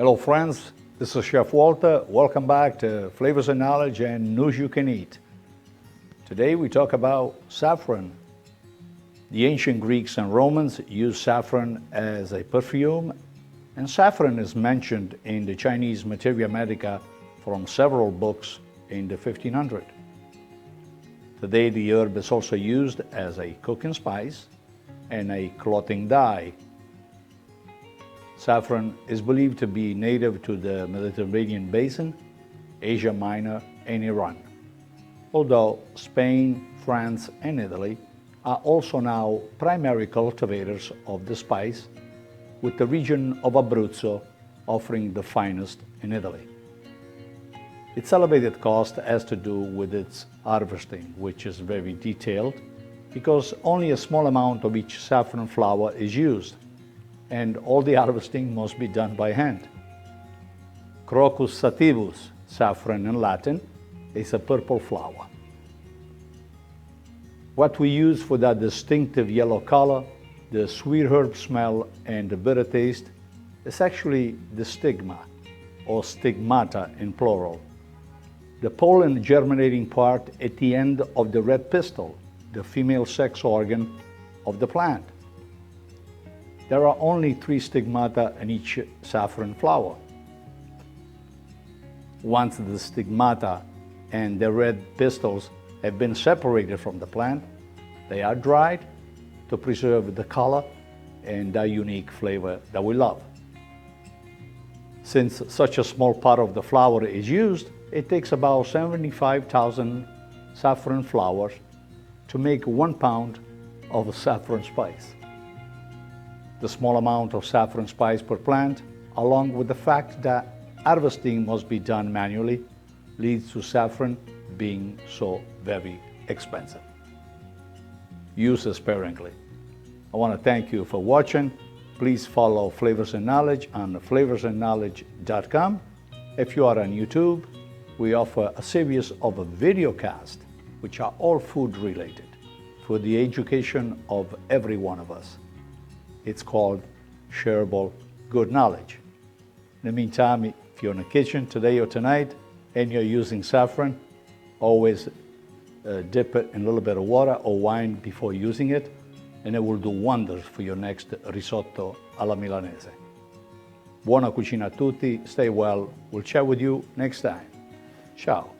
Hello friends, this is Chef Walter. Welcome back to Flavors and Knowledge and News You Can Eat. Today we talk about saffron. The ancient Greeks and Romans used saffron as a perfume, and saffron is mentioned in the Chinese materia medica from several books in the 1500s. Today the herb is also used as a cooking spice and a clothing dye. Saffron is believed to be native to the Mediterranean basin, Asia Minor, and Iran. Although Spain, France, and Italy are also now primary cultivators of the spice, with the region of Abruzzo offering the finest in Italy. Its elevated cost has to do with its harvesting, which is very detailed, because only a small amount of each saffron flower is used, and all the harvesting must be done by hand. Crocus sativus, saffron in Latin, is a purple flower. What we use for that distinctive yellow color, the sweet herb smell, and the bitter taste is actually the stigma, or stigmata in plural. The pollen-germinating part at the end of the red pistil, the female sex organ of the plant. There are only 3 stigmata in each saffron flower. Once the stigmata and the red pistils have been separated from the plant, they are dried to preserve the color and the unique flavor that we love. Since such a small part of the flower is used, it takes about 75,000 saffron flowers to make 1 pound of saffron spice. The small amount of saffron spice per plant, along with the fact that harvesting must be done manually, leads to saffron being so very expensive. Use sparingly. I want to thank you for watching. Please follow Flavors and Knowledge on flavorsandknowledge.com. If you are on YouTube, we offer a series of video casts, which are all food related, for the education of every one of us. It's called Shareable Good Knowledge. In the meantime, if you're in the kitchen today or tonight and you're using saffron, always dip it in a little bit of water or wine before using it, and it will do wonders for your next risotto alla milanese. Buona cucina a tutti, stay well, we'll chat with you next time. Ciao.